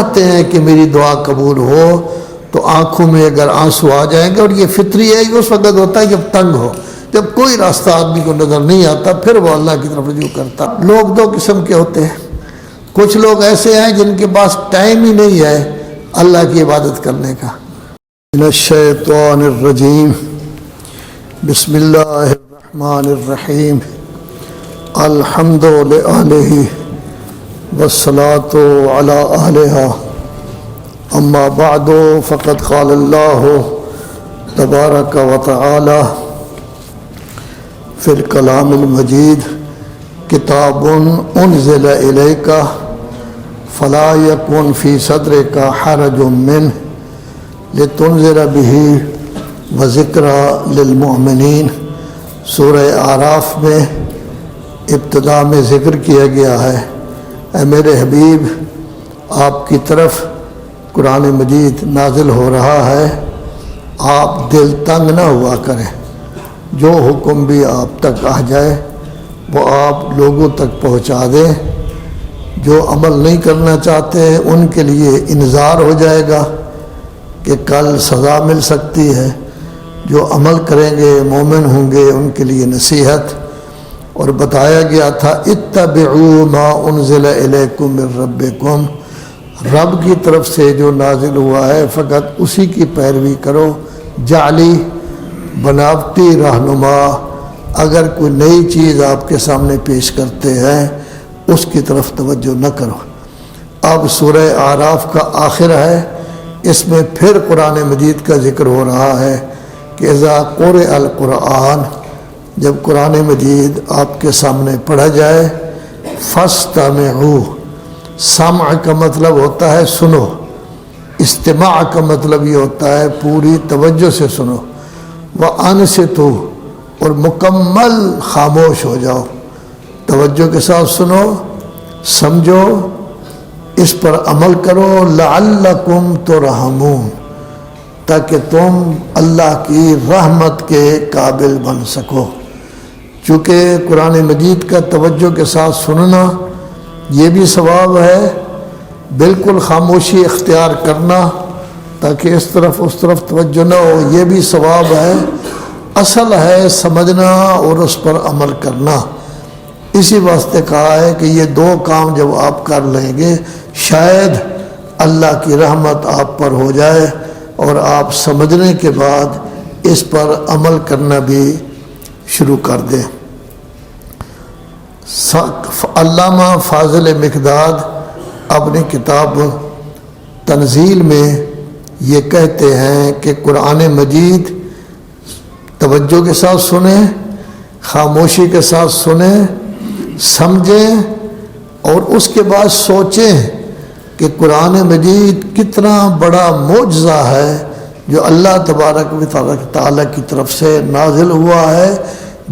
چاہتے ہیں کہ میری دعا قبول ہو تو آنکھوں میں اگر آنسو آ جائیں گے، اور یہ فطری ہے، یہ اس وقت ہوتا ہے جب تنگ ہو، جب کوئی راستہ آدمی کو نظر نہیں آتا، پھر وہ اللہ کی طرف رجوع کرتا۔ لوگ دو قسم کے ہوتے ہیں، کچھ لوگ ایسے ہیں جن کے پاس ٹائم ہی نہیں ہے اللہ کی عبادت کرنے کا۔ من الشیطان الرجیم، بسم اللہ الرحمن الرحیم، الحمد للہ والصلاة علی اہلہا، اما بعد فقد قال اللہ تبارک و تعالی فی الکلام المجید، کتاب انزل الیک فلا یکن فی صدرک حرج منہ لتنذر بہ وذکری للمؤمنین۔ سورہ اعراف میں ابتدا میں ذکر کیا گیا ہے، اے میرے حبیب، آپ کی طرف قرآن مجید نازل ہو رہا ہے، آپ دل تنگ نہ ہوا کریں، جو حکم بھی آپ تک آ جائے وہ آپ لوگوں تک پہنچا دیں۔ جو عمل نہیں کرنا چاہتے ان کے لیے انذار ہو جائے گا کہ کل سزا مل سکتی ہے، جو عمل کریں گے مومن ہوں گے ان کے لیے نصیحت۔ اور بتایا گیا تھا اتبعوا ما انزل الیکم من ربکم، رب کی طرف سے جو نازل ہوا ہے فقط اسی کی پیروی کرو۔ جعلی بناوٹی رہنما اگر کوئی نئی چیز آپ کے سامنے پیش کرتے ہیں اس کی طرف توجہ نہ کرو۔ اب سورہ اعراف کا آخر ہے، اس میں پھر قرآن مجید کا ذکر ہو رہا ہے کہ اذا قرئ القرآن، جب قرآن مجید آپ کے سامنے پڑھا جائے، فاستمعوا، سمع کا مطلب ہوتا ہے سنو، استماع کا مطلب یہ ہوتا ہے پوری توجہ سے سنو، وانصتوا، اور مکمل خاموش ہو جاؤ، توجہ کے ساتھ سنو، سمجھو، اس پر عمل کرو، لعلکم ترحمون، تاکہ تم اللہ کی رحمت کے قابل بن سکو۔ چونکہ قرآن مجید کا توجہ کے ساتھ سننا یہ بھی ثواب ہے، بالکل خاموشی اختیار کرنا تاکہ اس طرف اس طرف توجہ نہ ہو یہ بھی ثواب ہے۔ اصل ہے سمجھنا اور اس پر عمل کرنا۔ اسی واسطے کہا ہے کہ یہ دو کام جب آپ کر لیں گے شاید اللہ کی رحمت آپ پر ہو جائے اور آپ سمجھنے کے بعد اس پر عمل کرنا بھی شروع کر دیں۔ علامہ فاضل مقداد اپنی کتاب تنزیل میں یہ کہتے ہیں کہ قرآن مجید توجہ کے ساتھ سنیں، خاموشی کے ساتھ سنیں، سمجھیں، اور اس کے بعد سوچیں کہ قرآن مجید کتنا بڑا معجزہ ہے جو اللہ تبارک و تعالیٰ کی طرف سے نازل ہوا ہے۔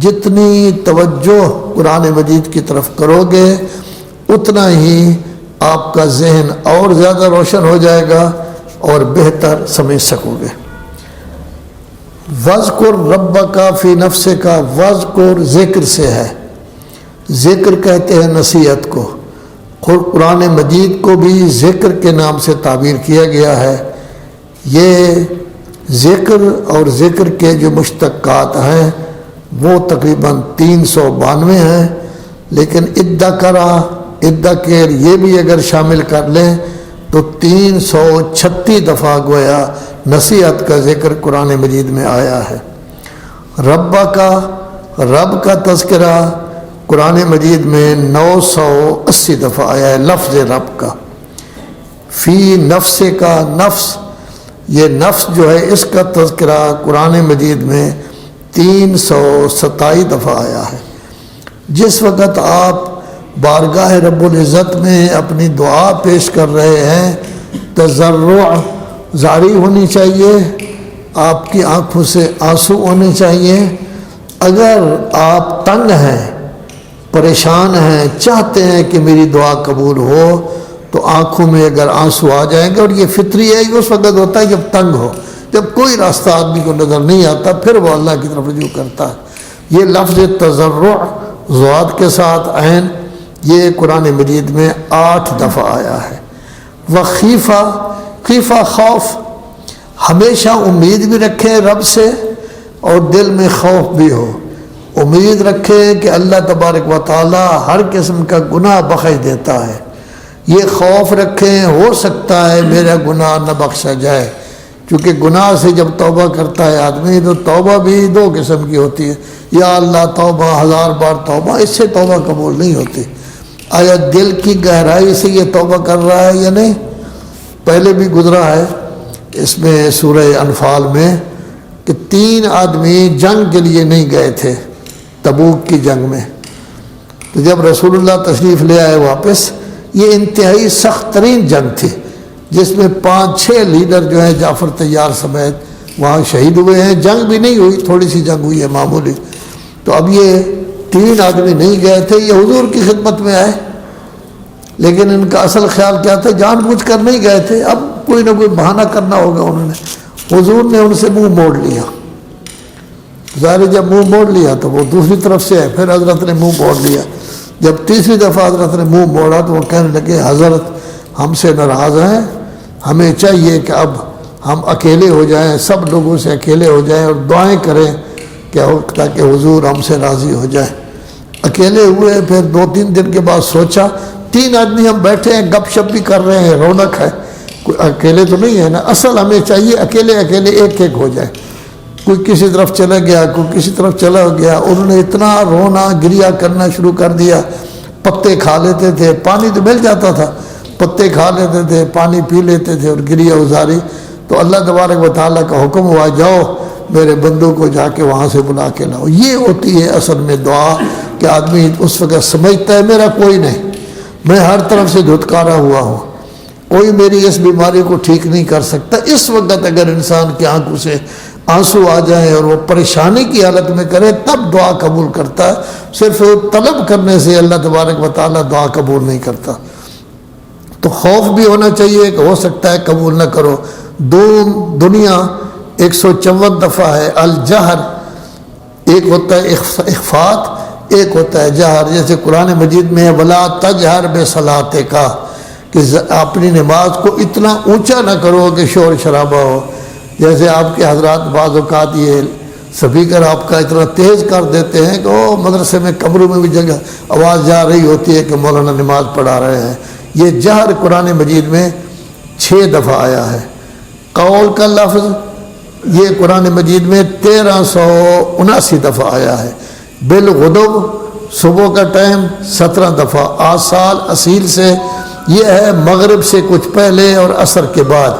جتنی توجہ قرآن مجید کی طرف کرو گے اتنا ہی آپ کا ذہن اور زیادہ روشن ہو جائے گا اور بہتر سمجھ سکو گے۔ وَاذْكُرْ رَبَّكَ فِي نَفْسِكَ، وَاذْكُرْ ذکر سے ہے، ذکر کہتے ہیں نصیحت کو۔ قرآن مجید کو بھی ذکر کے نام سے تعبیر کیا گیا ہے۔ یہ ذکر اور ذکر کے جو مشتقات ہیں وہ تقریباً 392 ہیں، لیکن ادکر یہ بھی اگر شامل کر لیں تو 336 دفعہ گویا نصیحت کا ذکر قرآن مجید میں آیا ہے۔ رب کا تذکرہ قرآن مجید میں 980 دفعہ آیا ہے، لفظ رب کا۔ فی نفس کا، نفس، یہ نفس جو ہے اس کا تذکرہ قرآن مجید میں 327 دفعہ آیا ہے۔ جس وقت آپ بارگاہ رب العزت میں اپنی دعا پیش کر رہے ہیں تضرع جاری ہونی چاہیے، آپ کی آنکھوں سے آنسو ہونے چاہیے۔ اگر آپ تنگ ہیں، پریشان ہیں، چاہتے ہیں کہ میری دعا قبول ہو تو آنکھوں میں اگر آنسو آ جائیں گے، اور یہ فطری ہے، یہ اس وقت ہوتا ہے جب تنگ ہو، جب کوئی راستہ آدمی کو نظر نہیں آتا، پھر وہ اللہ کی طرف رجوع کرتا ہے۔ یہ لفظ تضرع ضاد کے ساتھ عین، یہ قرآن مجید میں 8 دفعہ آیا ہے۔ وخیفہ، خیفہ خوف، ہمیشہ امید بھی رکھیں رب سے اور دل میں خوف بھی ہو۔ امید رکھیں کہ اللہ تبارک و تعالی ہر قسم کا گناہ بخش دیتا ہے، یہ خوف رکھیں ہو سکتا ہے میرا گناہ نہ بخشا جائے، کیونکہ گناہ سے جب توبہ کرتا ہے آدمی تو توبہ بھی دو قسم کی ہوتی ہے، یا اللہ توبہ 1000 بار توبہ، اس سے توبہ قبول نہیں ہوتی۔ آیا دل کی گہرائی سے یہ توبہ کر رہا ہے یا نہیں؟ پہلے بھی گزرا ہے اس میں سورہ انفال میں کہ 3 آدمی جنگ کے لیے نہیں گئے تھے، تبوک کی جنگ میں، تو جب رسول اللہ تشریف لے آئے واپس، یہ انتہائی سخت ترین جنگ تھی جس میں 5-6 لیڈر جو ہیں جعفر طیار سمیت وہاں شہید ہوئے ہیں۔ جنگ بھی نہیں ہوئی، تھوڑی سی جنگ ہوئی ہے معمولی۔ تو اب یہ 3 آدمی نہیں گئے تھے، یہ حضور کی خدمت میں آئے، لیکن ان کا اصل خیال کیا تھا؟ جان بوجھ کر نہیں گئے تھے، اب کوئی نہ کوئی بہانہ کرنا ہوگا انہوں نے۔ حضور نے ان سے منہ موڑ لیا، ظاہر جب منہ موڑ لیا تو وہ دوسری طرف سے آئے، پھر حضرت نے منہ موڑ لیا۔ جب تیسری دفعہ حضرت نے منہ موڑا تو وہ کہنے لگے حضرت ہم سے ناراض ہیں، ہمیں چاہیے کہ اب ہم اکیلے ہو جائیں، سب لوگوں سے اکیلے ہو جائیں اور دعائیں کریں کہ تاکہ حضور ہم سے راضی ہو جائیں۔ اکیلے ہوئے، پھر 2-3 دن کے بعد سوچا 3 آدمی ہم بیٹھے ہیں، گپ شپ بھی کر رہے ہیں، رونق ہے، کوئی اکیلے تو نہیں ہے نا، اصل ہمیں چاہیے اکیلے اکیلے ایک ہو جائے۔ کوئی کسی طرف چلا گیا، کوئی کسی طرف چلا گیا، انہوں نے اتنا رونا گریا کرنا شروع کر دیا۔ پتے کھا لیتے تھے، پانی تو مل جاتا تھا، پتے کھا لیتے تھے، پانی پی لیتے تھے اور گریا ازاری۔ تو اللہ تبارک و تعالیٰ کا حکم ہوا جاؤ میرے بندوں کو جا کے وہاں سے بلا کے لاؤ۔ یہ ہوتی ہے اصل میں دعا کہ آدمی اس وقت سمجھتا ہے میرا کوئی نہیں، میں ہر طرف سے دھتکارا ہوا ہوں، کوئی میری اس بیماری کو ٹھیک نہیں کر سکتا۔ اس وقت اگر انسان کی آنکھوں سے آنسو آ جائیں اور وہ پریشانی کی حالت میں کرے تب دعا قبول کرتا ہے، صرف طلب کرنے سے اللہ تبارک و تعالیٰ دعا قبول نہیں کرتا۔ تو خوف بھی ہونا چاہیے کہ ہو سکتا ہے قبول نہ کرو۔ دنیا 154 دفعہ ہے الجہر، ایک ہوتا ہے اخفات، ایک ہوتا ہے جہر، جیسے قرآن مجید میں ہے وَلَا تَجْهَرْ بِصَلَاتِكَ، کہ اپنی نماز کو اتنا اونچا نہ کرو کہ شور شرابہ ہو۔ جیسے آپ کے حضرات بعض اوقات یہ سپیکر آپ کا اتنا تیز کر دیتے ہیں کہ وہ مدرسے میں کمروں میں بھی جگہ آواز جا رہی ہوتی ہے کہ مولانا نماز پڑھا رہے ہیں۔ یہ جہر قرآن مجید میں 6 دفعہ آیا ہے۔ قول کا لفظ یہ قرآن مجید میں 1379 دفعہ آیا ہے۔ بالغدو صبح کا ٹائم 17 دفعہ، آصال اصیل سے یہ ہے مغرب سے کچھ پہلے اور عصر کے بعد،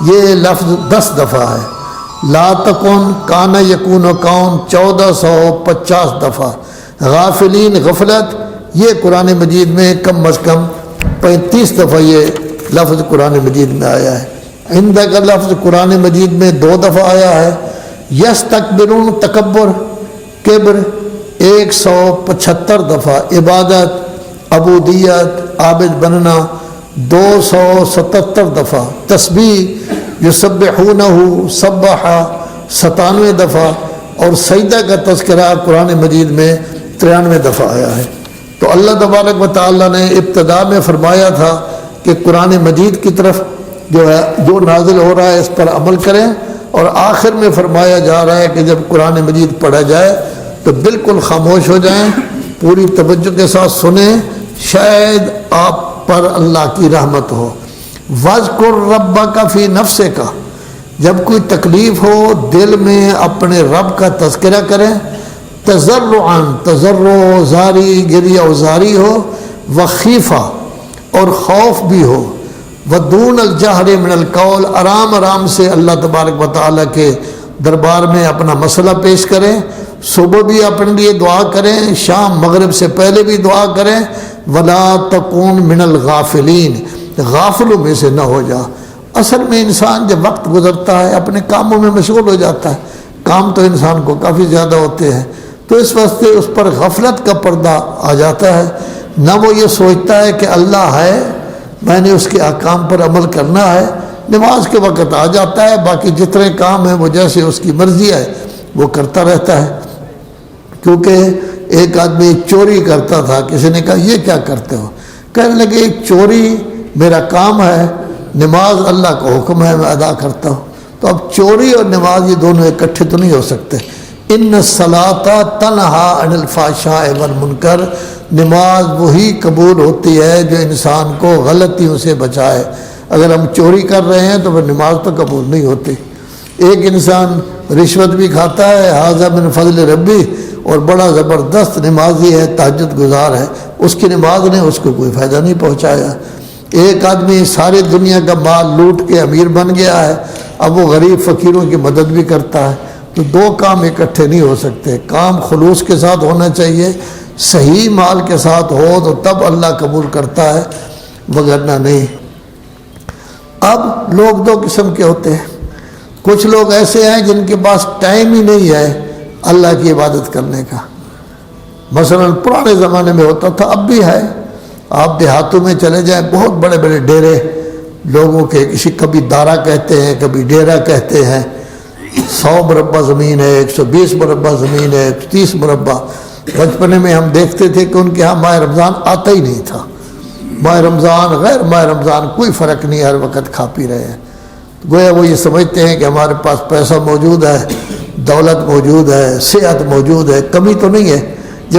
یہ لفظ 10 دفعہ ہے۔ لا تکن کانا یکون و کون 1450 دفعہ۔ غافلین غفلت یہ قرآن مجید میں کم از کم 35 دفعہ یہ لفظ قرآن مجید میں آیا ہے۔ عندہ کا لفظ قرآن مجید میں 2 دفعہ آیا ہے۔ یستکبرون تکبر کبر 175 دفعہ۔ عبادت عبودیت عابد بننا 277 دفعہ۔ تسبیح یسبحونہ سبح 97 دفعہ، اور سجدہ کا تذکرہ قرآن مجید میں 93 دفعہ آیا ہے۔ تو اللہ تبارک و تعالیٰ نے ابتدا میں فرمایا تھا کہ قرآن مجید کی طرف جو ہے جو نازل ہو رہا ہے اس پر عمل کریں، اور آخر میں فرمایا جا رہا ہے کہ جب قرآن مجید پڑھا جائے تو بالکل خاموش ہو جائیں، پوری توجہ کے ساتھ سنیں، شاید آپ پر اللہ کی رحمت ہو۔ وَاذْكُرْ رَبَّكَ فِي نَفْسِكَ، جب کوئی تکلیف ہو دل میں اپنے رب کا تذکرہ کریں، تضرعاً تضرع زاری گریہ وزاری ہو، وخیفہ اور خوف بھی ہو، ودون الجہر من القول، آرام آرام سے اللہ تبارک و تعالیٰ کے دربار میں اپنا مسئلہ پیش کریں، صبح بھی اپنے لیے دعا کریں، شام مغرب سے پہلے بھی دعا کریں۔ ولا تکون من الغافلین، غافلوں میں سے نہ ہو جا۔ اصل میں انسان جب وقت گزرتا ہے اپنے کاموں میں مشغول ہو جاتا ہے، کام تو انسان کو کافی زیادہ ہوتے ہیں، تو اس واسطے اس پر غفلت کا پردہ آ جاتا ہے، نہ وہ یہ سوچتا ہے کہ اللہ ہے، میں نے اس کے احکام پر عمل کرنا ہے۔ نماز کے وقت آ جاتا ہے، باقی جتنے کام ہیں وہ جیسے اس کی مرضی ہے وہ کرتا رہتا ہے۔ کیونکہ ایک آدمی چوری کرتا تھا، کسی نے کہا یہ کیا کرتے ہو؟ کہنے لگے چوری میرا کام ہے، نماز اللہ کا حکم ہے، میں ادا کرتا ہوں۔ تو اب چوری اور نماز یہ دونوں اکٹھے تو نہیں ہو سکتے۔ ان الصلاۃ تنہا عن الفحشاء والمنکر، نماز وہی قبول ہوتی ہے جو انسان کو غلطیوں سے بچائے۔ اگر ہم چوری کر رہے ہیں تو پھر نماز تو قبول نہیں ہوتی۔ ایک انسان رشوت بھی کھاتا ہے، ھذا من فضل ربی، اور بڑا زبردست نمازی ہے، تہجد گزار ہے، اس کی نماز نے اس کو کوئی فائدہ نہیں پہنچایا۔ ایک آدمی ساری دنیا کا مال لوٹ کے امیر بن گیا ہے، اب وہ غریب فقیروں کی مدد بھی کرتا ہے۔ تو دو کام اکٹھے نہیں ہو سکتے، کام خلوص کے ساتھ ہونا چاہیے، صحیح مال کے ساتھ ہو تو تب اللہ قبول کرتا ہے، وگرنہ نہیں۔ اب لوگ دو قسم کے ہوتے ہیں، کچھ لوگ ایسے ہیں جن کے پاس ٹائم ہی نہیں ہے اللہ کی عبادت کرنے کا۔ مثلا پرانے زمانے میں ہوتا تھا، اب بھی ہے، آپ دیہاتوں میں چلے جائیں، بہت بڑے بڑے ڈیرے لوگوں کے، کبھی دارا کہتے ہیں، کبھی ڈیرا کہتے ہیں، 100 مربع زمین ہے، 120 مربع زمین ہے، 130 مربع۔ بچپنے میں ہم دیکھتے تھے کہ ان کے ہاں ماہ رمضان آتا ہی نہیں تھا، ماہ رمضان غیر ماہ رمضان کوئی فرق نہیں، ہر وقت کھا پی رہے ہیں۔ گویا وہ یہ سمجھتے ہیں کہ ہمارے پاس پیسہ موجود ہے، دولت موجود ہے، صحت موجود ہے، کمی تو نہیں ہے،